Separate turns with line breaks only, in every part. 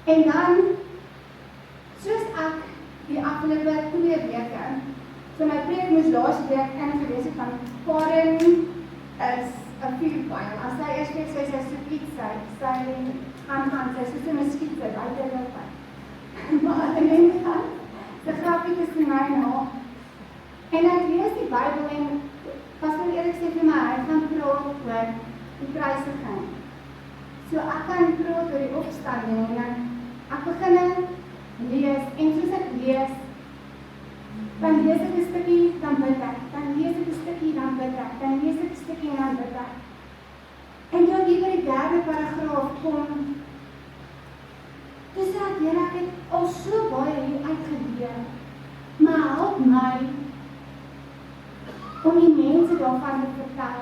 En dan, soos ek die afgelope 2 weke, so my preek moes laas week ingelees het van pardon is 'n vuurpyl. As sy eers weer sê sy soek iets, sy gaan sy soos 'n muskiet, hy dit ook. Maar en dan gaan, die grapie tussen my en haar. En ek lees die Bybel en Pastor Erik sê vir my, hy gaan praat oor die kruisiging. So ek kan praat oor die opstanding en ek begin lees en soos ek lees, dan lees ek 'n stukkie, dan bid ek, dan lees ek 'n stukkie, dan bid ek, dan lees ek 'n stukkie en dan bid ek. En toe hier by die 3de paragraaf kom, toe sê ek, Here, ek het al so baie hier uitgeleer, maar help my om die mense daarvan te vertel,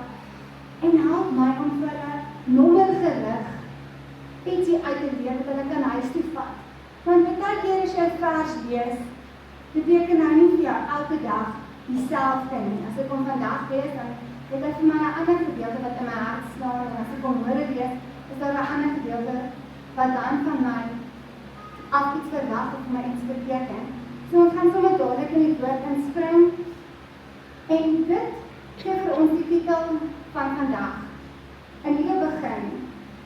en help my om vir 'n nommergerig ietsie uit te leer wat hulle kan huis toe vat. Want baie keer as jy 'n vers lees, beteken hy nie vir jou elke dag dieselfde nie. As ek hom vandag lees, dan het hy vir my 'n ander gedeelte wat in my hart slaan, en as ek hom môre lees, is daar 'n ander gedeelte wat dan van my af iets verwag of my iets beteken. So ons gaan sommer dadelik in die woord inspring, en dit gee vir ons die titel van vandag, 'n nuwe begin,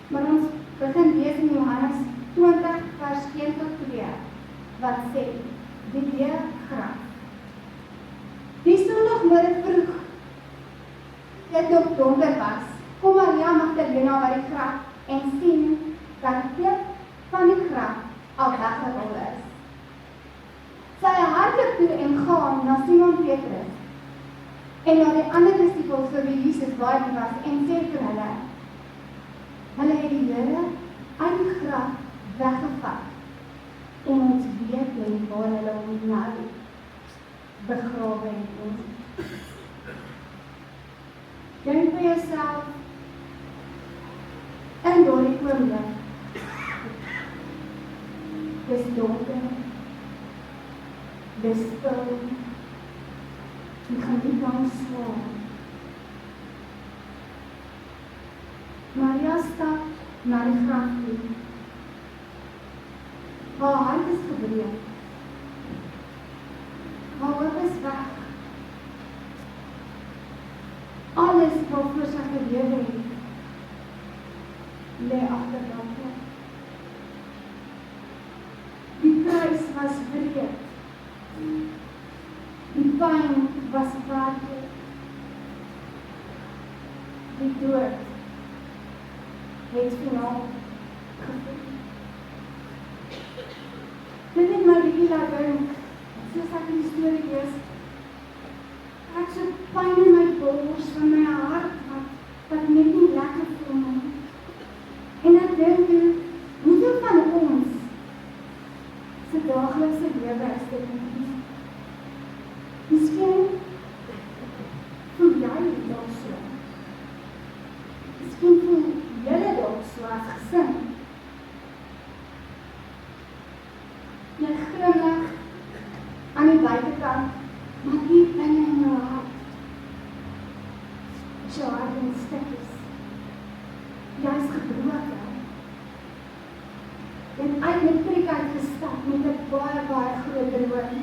maar ons begin lees in Johannes 20 vers 1 tot 2, wat sê, die leë graf. Die Sondagmiddag vroeg, dit nog donker was, kom Maria Magdalena by die graf en sien dat die klip van die graf al weggerol is. Sy hardloop toe en gaan na Simon Petrus en na die ander disippels vir wie Jesus baie was en sê vir hulle het die Here uit die graf weggevat en ons weet nie waar hulle hom nou begrawe het. Dink vir jouself in daardie oomblik, dis donker, dis stil, jy gaan nie kan slaap. Maria stap na die graf toe. Haar hart is gebreek. Haar hoop is weg. Alles waarvoor sy gelewe het, lê agter haar plek. Die kruis was breed. Die pyn was werklik. Die dood het finaal gevoel. Dit het my bietjie laat dink, soos ek die storie lees, ek so pyn in my bors van my hart, wat net nie lekker voel nie. En ek dink, hoeveel van ons se daaglikse lewe is dit nie? Miskien voel jy dalk so. Miskien voel julle dalk so as gesin. Jy glimlag aan die buitekant, maar diep binne in jou hart is jou hart in stukkies. Jy is gebroken. Jy het uit met kriek uitgestap met 'n baie, baie groot droom.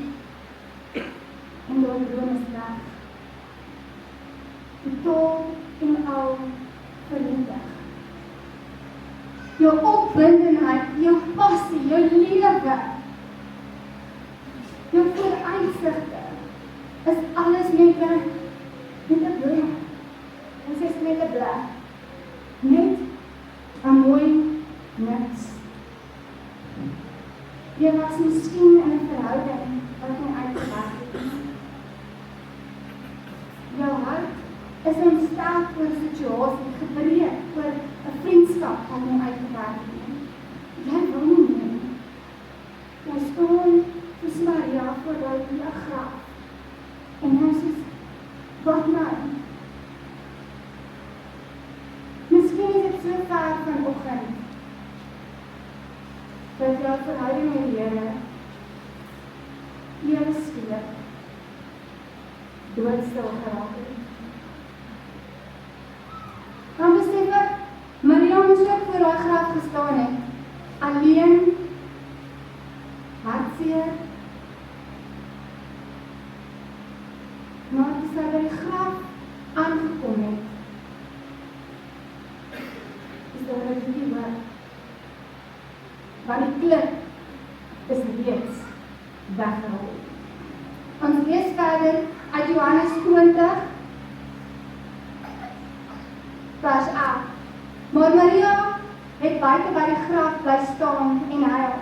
En die droom is weg. Die tol en al vernietig. Jou opwindendheid, jou passie, jou liefde, jou vooruitsigte, is alles net 'n bloem. Ons is net 'n blad. Net 'n mooi niks. Jy was miskien in 'n verhouding wat nie uitgewerk het nie. Jou hart is ontstel oor 'n situasie, gebreek oor 'n vriendskap wat nie uitgewerk het nie. Jy wil nie meer. Jy staan soos Maria voor die graf. En hy sê, wat nou? Miskien is dit so ver vanoggend, dat jou verhouding met die Here ewe skielik doodstil geraak het. Dan besef ek, Maria moes ook voor haar graf gestaan het, alleen hartseer. Maar toe sy by die graf aangekom het, is daar 'n bietjie hoop. Want die klip is reeds weggerol. Ons lees verder uit Johannes 20, vers 8. Maar Maria het buite by die graf bly staan en huil.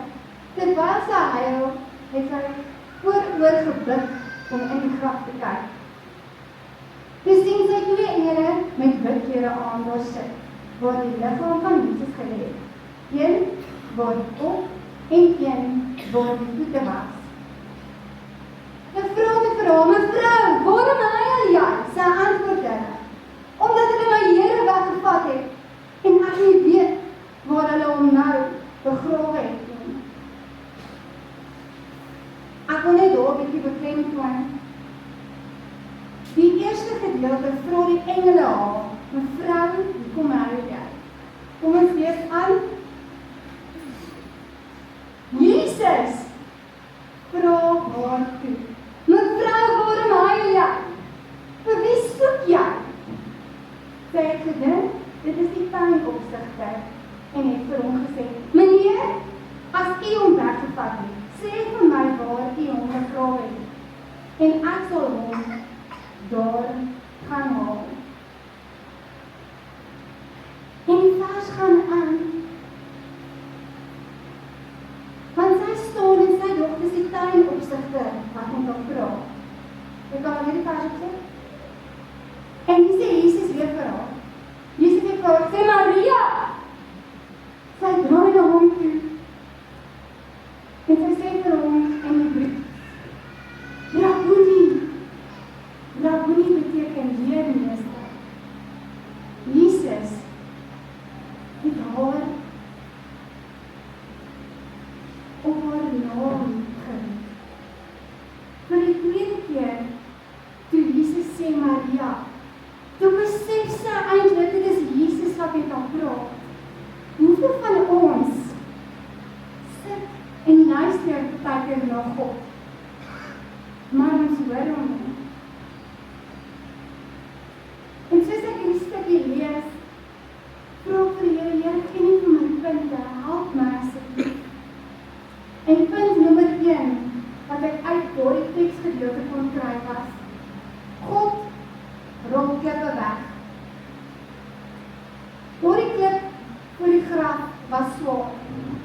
Terwyl sy huil, het sy oor gebid om in die graf te kyk. Toe sien sy 2 engele met wit klere aan daar sit, waar die liggaam van Jesus gelê het. Een waar die kop en een waar die voete was. Mevrou, waarom huil jy? Sy antwoord hulle, omdat hulle my Here weggevat het en ek nie weet waar hulle hom nou begrawe het nie. Ek wil net daar 'n bietjie beklemtoon. Die eerste gedeelte vra die engele haar, mevrou, kom huil jy? Kom ons lees aan. Jesus vra haar toe, mevrou, waarom huil jy? Vir wie soek jy? Sy het gedink, dit is die tuinopsigter, en het vir hom gesê, meneer, as u hom weggevat het, sê vir my waar u hom begrawe het, en ek sal hom daar gaan haal. En die vers gaan aan, want sy staan en sy dogter is die tuinopsigter wat hom dan vra. Ek kan hierdie vers opsê. En die sê Jesus weer vir haar. Jesus weer vir haar, sê Maria! Sy draai na hom toe. En sy sê vir hom in die brief, Rabboni beteken leermeester. Jesus het haar op haar naam geroep. Vir die tweede keer, toe Jesus sê Maria, toe besef sy eintlik, dit is Jesus wat met haar praat. Hoeveel van ons sit en luister partykeer na God, maar ons hoor hom nie. En soos ek die stukkie lees, vra ek vir Here, Here, gee nie vir my punte, help my asseblief. En punt nommer 1, wat ek uit daardie teksgedeelte kon kry was, God rol klippe weg. Daardie klip voor die graf was swaar.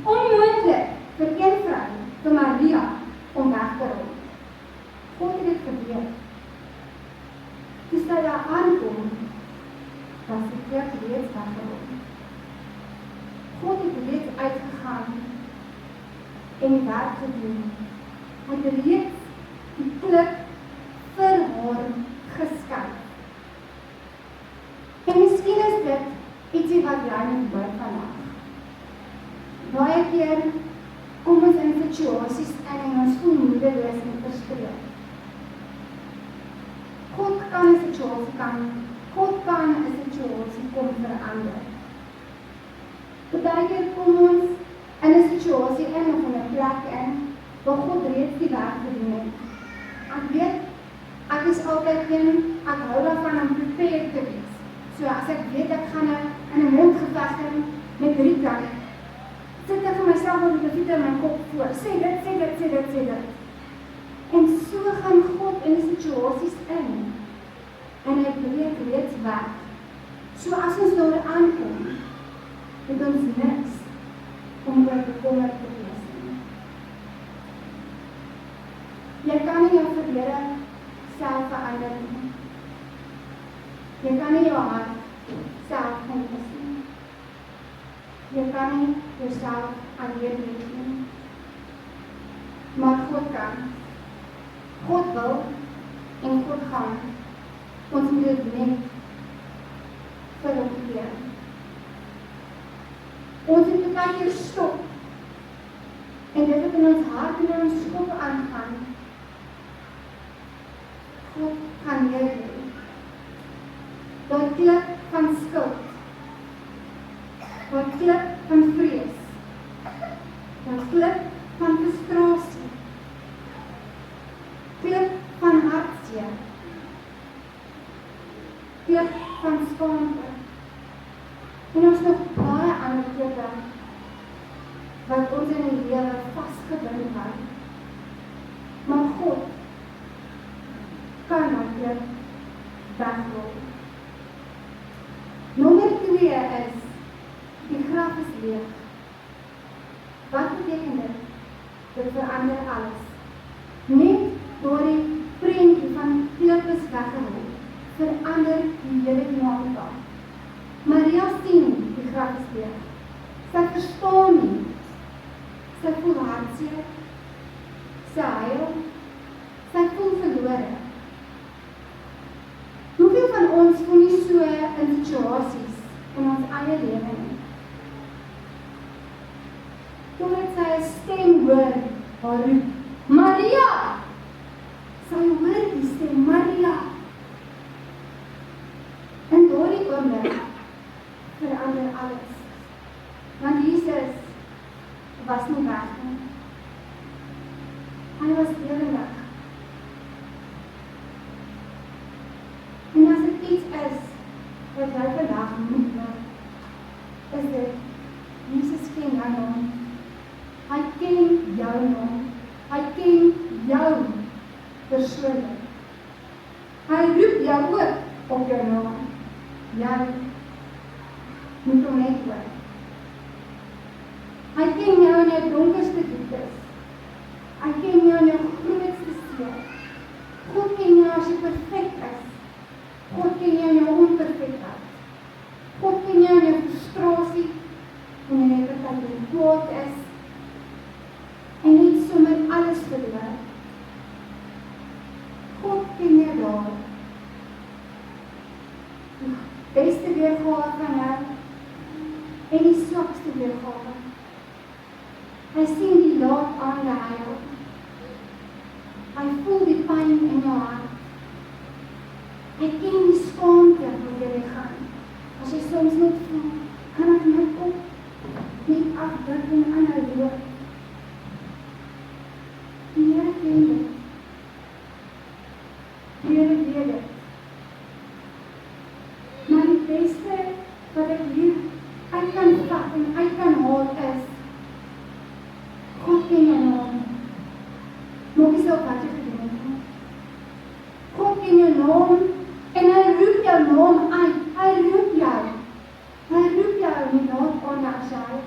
Onmoontlik vir een vrou, vir Maria, om weg te rol. God het dit geweet. Toe sy daar aankom, was die klip reeds weggerol. God het reeds uitgegaan en die werk gedoen. Hy het reeds die klip vir haar geskuif. En miskien is dit ietsie wat jy moet hoor vandag. Baie keer kom ons in situasies en ons voel moedeloos en verskreel. God kan 'n situasie kom verander. Baie keer kom ons in 'n situasie in of 'n plek in waar God reeds die werk gedoen het. Ek weet, ek is altyd ek hou daarvan om prepared te wees. So as ek weet ek gaan in 'n mondgeveg met Rita, sit ek vir myself op die voete in my kop voor. Sê dit. En so gaan God in situasies in. En hy breek reeds weg. So as ons daar aankom, het ons niks om oor bekommerd te wees nie. Jy kan nie jou verlede self verander nie. Jy kan nie jou hart self genees nie. Jy kan nie jouself alleen weet nie. Maar God kan. God wil en God gaan. Ons moet dit net vir hom gee. Ons moet baie keer stop. En dit wat in ons hart en in ons kop aangaan, God kan leer doen. Daar klip van skuld. Daar klip van vrees. Daar klip van frustrasie. wegrol. Nommer 2 is, die graf is leeg. Wat beteken dit? Dit verander alles. Net door die prentjie van Kleopis weggerol, verander die hele dinamika. Maria sien die graf is leeg. Sy verstaan nie. Sy voel hartseer. Sy huil. Sy voel verlore. Hoeveel van ons voel nie so in situasies in ons eie lewe nie? Totdat sy 'n stem hoor, haar roep, Maria! Sy hoor die stem, Maria! En daardie oomblik verander alles. Want Jesus was nie weg nie. Hy was lewendig. En as dit iets is wat jy vandag moet doen, is dit, Jesus ken jou naam. Hy ken jou naam. Hy ken jou persoonlik. Hy roep jou ook op jou naam. Jy moet hom net hoor. Hy ken jou in jou donkerste dieptes. Hy ken jou in jou grootste seer. God ken jou as jy perfek is. God ken jou in jou onperfektheid. God ken jou in jou frustrasie, en jy net dat jy kwaad is, en niet sommer alles verloor. God ken jou daar. Die beste weergawe van jou, en die swakste weergawe. Hy sien die laat aangehuil. Hy voel die pyn in jou hart. Hy ken die skaamte wat jy gaan. As jy soms net voel, kan ek my kop net afdruk en aanhou loop. Die Here ken dit. Die Here weet dit. Maar die beste wat ek hier uit kan vat en uit kan haal is, God ken jou naam. Maak nie saak wat jy gedoen het. God ken jou naam en hy roep jou naam uit. Hy roep jou. Hy roep jou in die naam aan as jy.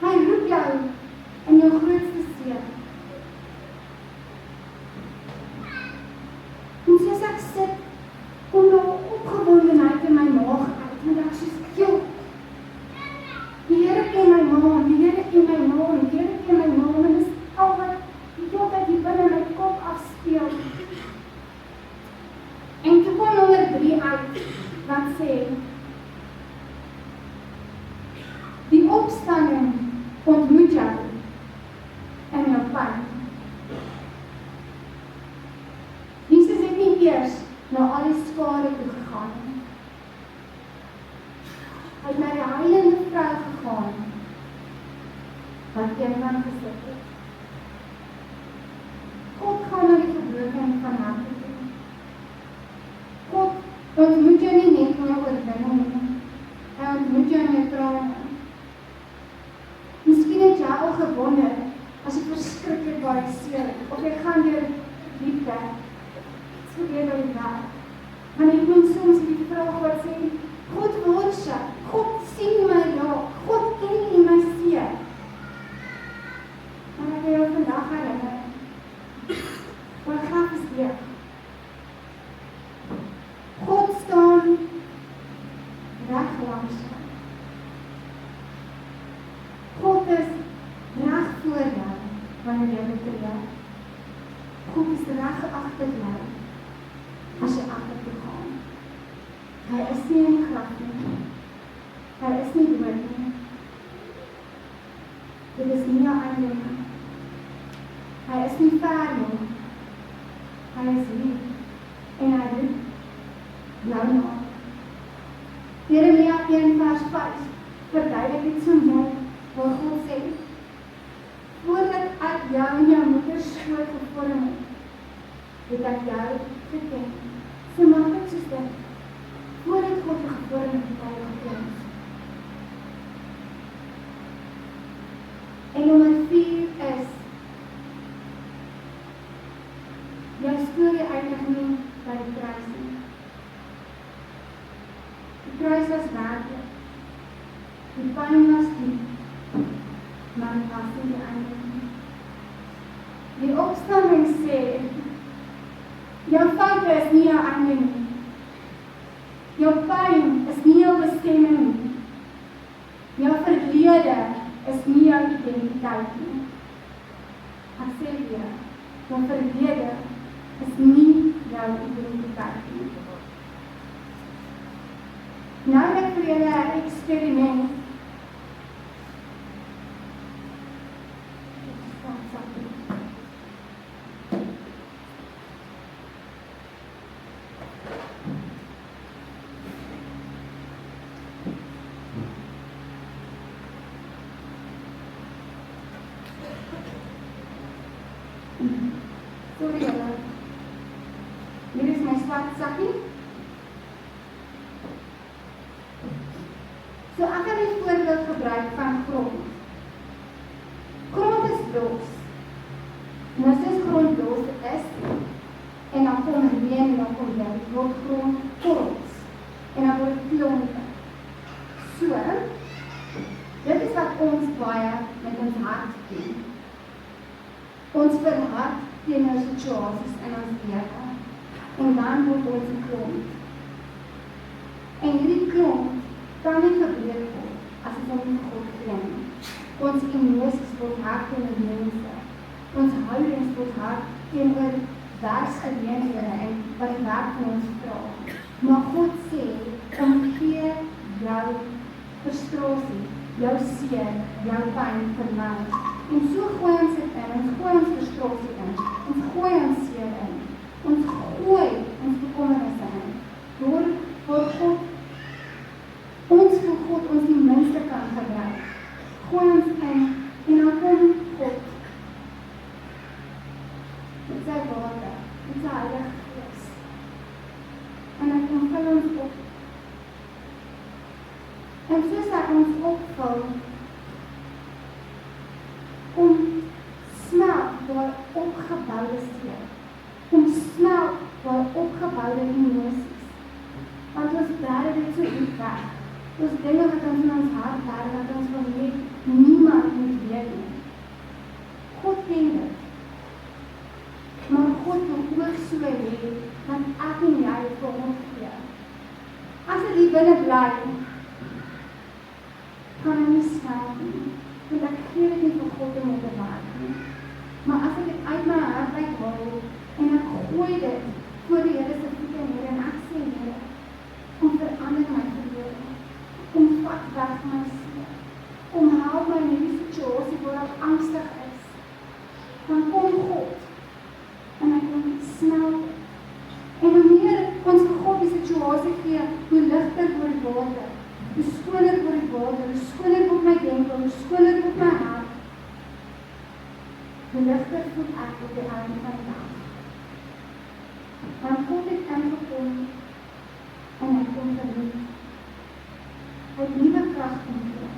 Hy roep jou in jou grootste seer. En soos ek sit, kom daar opgewondenheid in my maag uit. En ek soos, joh, die Here ken my naam, die Here ken my naam, die Here ken my naam, en dis al wat die hele tyd hier binne my kop afspeel. En toe kom nommer 3 uit, wat sê, die opstanding ontmoet jou in jou pyn. Jesus het nie eers na al die skare toe gegaan. Hy het na die heilende vrou gegaan, wat eenkant gesit het. God gaan na die gebroken van harte toe. God ontmoet jou nie net met jou oorwinning nie. Hy ontmoet jou in jou trane. Miskien het jy al gewonder, as jy verskriklik baie seer het, of jy gaan deur diepte, iets gebeur by die werk. Want ek moet soms die vraag wat sê, God worship, God sien my raak, God ken nie my seer. Maar ek wil jou vandag herinner, my graf is leeg. God staan reg langs jou. God is reg voor jou, wanneer jy betree. God is reg agter jou, as jy agter toe gaan. Hy is nie in die graf nie. Hy is nie dood nie. Dit is nie jou einde nie. Hy is nie ver nie. Hy is lief. En hy roep jou na. Jeremia 1:5 verduidelik dit so mooi, waar God sê, voordat ek jou in jou moeder skoot gevorm het ek jou geken. So maklik soos dit. Voordat God jou gevorm het hy jou geken. En nommer 4 is, jou storie eindig nie by die kruis. kruis was werklik. Die pyn was diep, maar dit was nie die einde nie. Die opstanding sê, jou foute is nie jou einde nie. Jou pyn is nie jou bestemming nie. Jou verlede is nie jou identiteit nie. Ek sê weer, jou verlede is nie jou identiteit nie. Nou ek vir julle 'n eksperiment. Sorry julle. Hier is my swart sakkie. So ek gaan die voorbeeld gebruik van grond. Grond is los. Nou soos grond los is, en dan kom reën en dan kom jy, word grond korrels. En dan word klompe. So, dit is wat ons baie met ons hart doen. Ons verhard teen ons situasies in ons lewe. En dan word ons 'n klomp. En hierdie klomp kan nie gebreek word as ons hom nie God gee nie. Ons emosies word hard teenoor mense. Ons houdings word hard teenoor werksgeleenthede en wat die werk van ons vra. Maar God sê, omgee jou frustrasie, jou seer, jou pyn vir my. En so gooi ons dit in, ons gooi ons frustrasie in, ons gooi ons seer in, ons gooi ons bekommernisse in. Door God, ons vir God ons die minste kan gebruik. Gooi ons in, en dan kom God. Met sy water, met sy Heilige Gees. En hy kom vul ons op. En soos hy ons opvul, om smelt waar opgebouwde seer, om smelt waar opgebouwde emosies. Want ons bære dit so diep weg. Ons dinge wat ons in ons hart bære, wat ons van niemand moet weet nie. God ken dit. Maar God wil ook so hê, want ek en jy vir hom gee. As dit hier binne bly, kan hy nie smelt nie. Want ek gee dit nie vir God om te werk nie. Maar as ek dit uit my hart uithaal, en ek gooi dit voor die Here se voete neer, en ek sê, Here, om verander my verlede, om vat weg my seer, om help my in die situasie waar ek angstig is, dan kom God, en hy kom smelt dit. En hoe meer ons vir God die situasie gee, hoe ligter word die water, hoe skoner word die water, hoe skoner word my denken, hoe skoner word my hart, hoe ligter voel ek op die einde van die dag. Want God het ingekom, en hy kom verlief. Hy het nuwe kracht kom gee,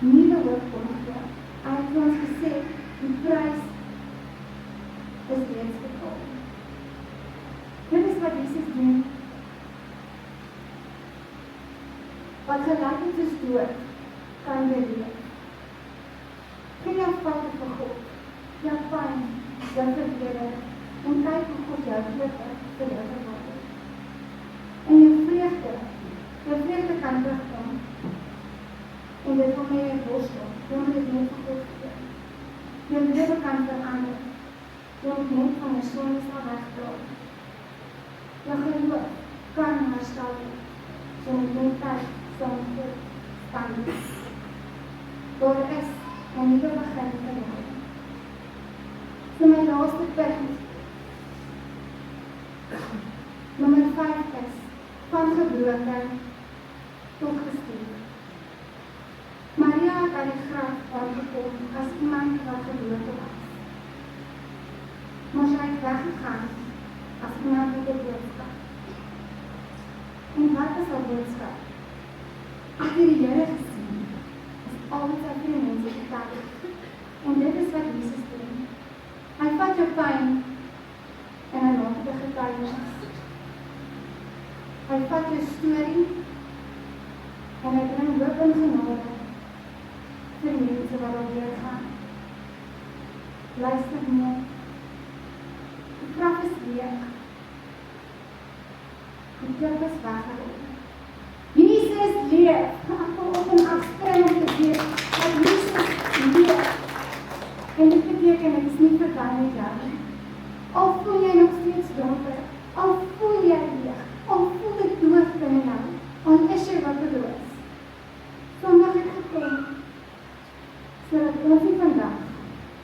nuwe hoop kom gee. Hy het vir ons gesê, die prys is reeds betaal. Dit is wat Jesus doen. Wat gelyk het soos dood, kan jy leef. Gee jou foute vir God, jou pyn, jou verlede, en kyk hoe God jou lewe verlewe word. En jou vreugde kan terugkom. En dit wil my jou borstel, jy moet dit net vir God gee. Jou lewe kan verander. Jy moet net van jou sonde sal wegdraai. Jou geloof kan herstel word. Jy moet net tyd saam met God staan. Daar is 'n nuwe begin vir jou. So my laaste punt, nommer 5 is, van gebroke tot gestuur. Maria het by die graf aangekom as iemand wat gebroke was. Maar sy het weggegaan as iemand met 'n boodskap. En wat is haar boodskap? Ek het die Here gesien, is al wat sy vir die mense vertel het. En dit is wat Jesus doen. Hy vat jou pyn en hy maak dit 'n getuienis. Hy vat jou storie En hy bring hoop en genade vir die mense wat al weer gaan. Luister mee. Die krag is leeg. Die klip is weggeroep. Jesus leef. Ek wil op en afspring om te weet dat Jesus leef. En dit beteken het is nie verby met jou nie. Al voel jy nog steeds donker, al voel jy leeg, al voel dit dood binne jou, al is jy wat bedoels. Sondag het gekom, sodat ons nie vandag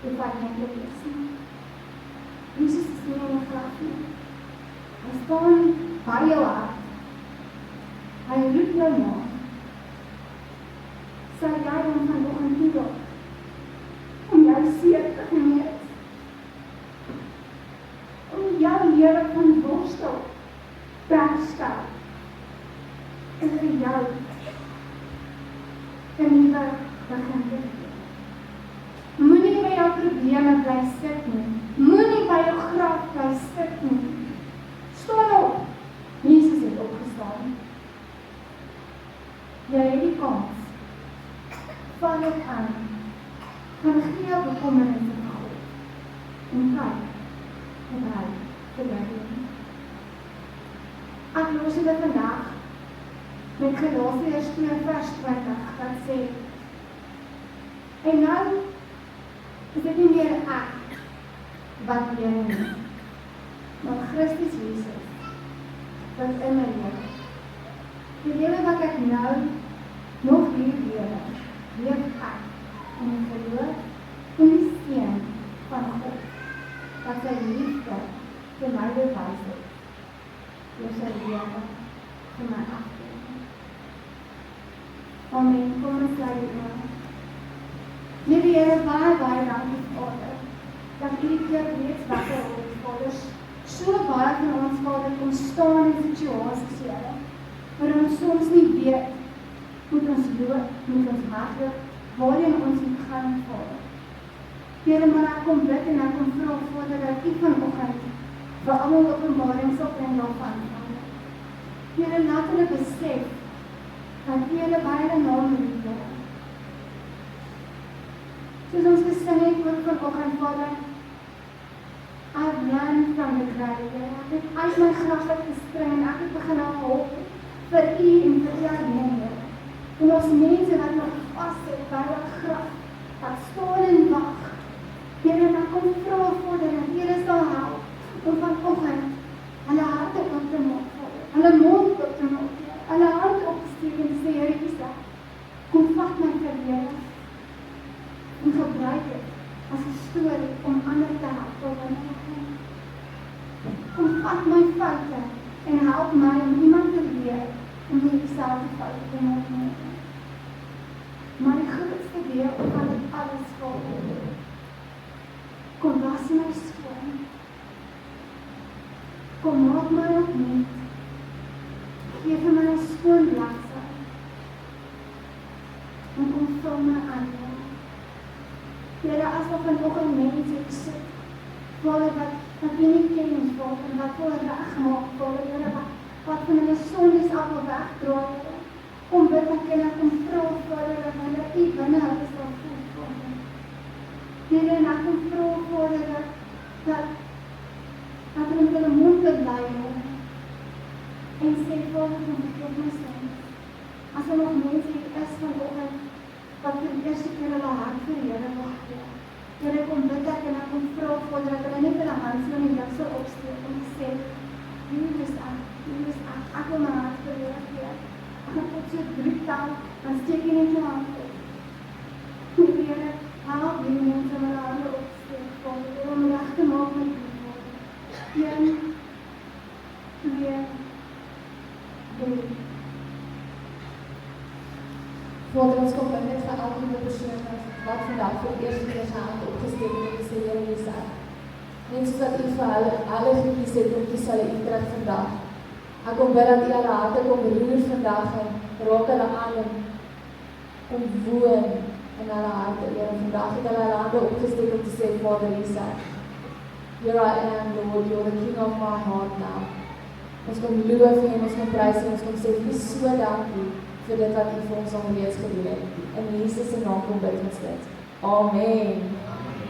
die vijand te wees nie. Jesus is nie in die graf nie. Hy staan by jou hart. Hy roep jou na. Sal jy hom vanoggend toelaat om jou seer te genees? Om jou lewe van worstel te herstel en vir jou 'n nuwe begin te gee. Moenie by jou probleme bly sit nie. Moenie by jou graf bly sit nie. Staan op. Jesus het opgestaan. Jy het die kans. Val dit aan. Gaan gee jou bekommernisse vir God. En kyk wat hy vir jou doen. Ek los dit vandag met Galasiërs 2:20 wat sê: En nou is dit nie meer ek wat lewe nie, maar Christus Jesus wat in my lewe. Die lewe wat ek nou nog hier lewe, leef ek in die geloof en die seën van God, wat sy liefde vir my bewys het, deur sy lewe vir my afgewend. Amen. Kom ons sluit dit nou. Liewe Here, baie dankie, Vader, dat U die keer reeds wakker word, Vader. So baie van ons, Vader, kom staan in situasies, Here, waar ons soms nie weet, moet ons loop, moet ons hardloop, waarin ons moet gaan, Vader. Here, maar ek kom bid en ek kom vra, Vader, dat U vanoggend vir almal openbaring sal bring daarvan, Vader. Here, laat hulle besef dat U hulle by hulle naam roep, Here. Soos ons gesing het ook vanoggend, Vader, I've learned from the grave, Here. Ek het uit my graf uit gespring en ek het begin hulp vir U en vir U alleen, Here. En ons mense wat nog vast het by dat graf, wat staan en wag, Here, en ek kom vra, Vader, dat U hulle sal help om vanoggend hulle harte op te maak, Vader, hulle mond op te maak, Here, hulle hart op te steek en sê, Here Jesus, kom vat my verlede en gebruik het as 'n storie om ander te help tot hulle begin. Kom vat my foute en help my om iemand te leer om nie dieselfde foute te maak nie. Maar die grootste deel van dit alles, Vader, kom was my skoon. Kom maak my opnuut. Geef vir my 'n skoon bladsy. En kom vul my aan, Here. Here, as daar vanoggend mense sit, Vader, wat U nie ken ons, Vader, wat wil regmaak, Vader, Here, wat van hulle sondes af wil wegdraai, Here. Kom bid ek en ek kom vra, Vader, dat hulle U binne hulle sal voel, Vader. Here, en ek kom vra, Vader, dat hulle met hulle mond te bly, Here. En sê, Vader, kom vergeef my sondes. As er nog mense is vanoggend, wat vir die eerste keer hulle hart vir die Here wil gee. Here, kom bid ek en ek kom vra, Vader, dat hulle net hulle hand so in die lug sal opsteek en sê, hier is ek wil my hart vir die Here gee. Ek gaan tot so 3 tel, dan steek jy net jou hand op. Here, help die mense met hulle hande opsteek, Vader, om reg te maak met U, Vader. 1, 2, 3.
Vader, ons kom bid net vir elke persoon wat vandag vir die eerste keer sy hand opgesteek het en gesê, Here Jesus, net soos dat U vir hulle gekies het om te sal U kry vandag. Ek kom bid dat U hulle harte kom roer vandag en raak hulle aan en kom woon in hulle harte, Here. Vandag het hulle hande opgesteek om te sê, Vader Jesus, here I am, Lord, you're the King of my heart now. Ons kom loof en ons kom prys en ons kom sê, vir so dankie vir dit wat U vir ons al reeds gedoen het. In Jesus se naam kom bid ons dit. Amen.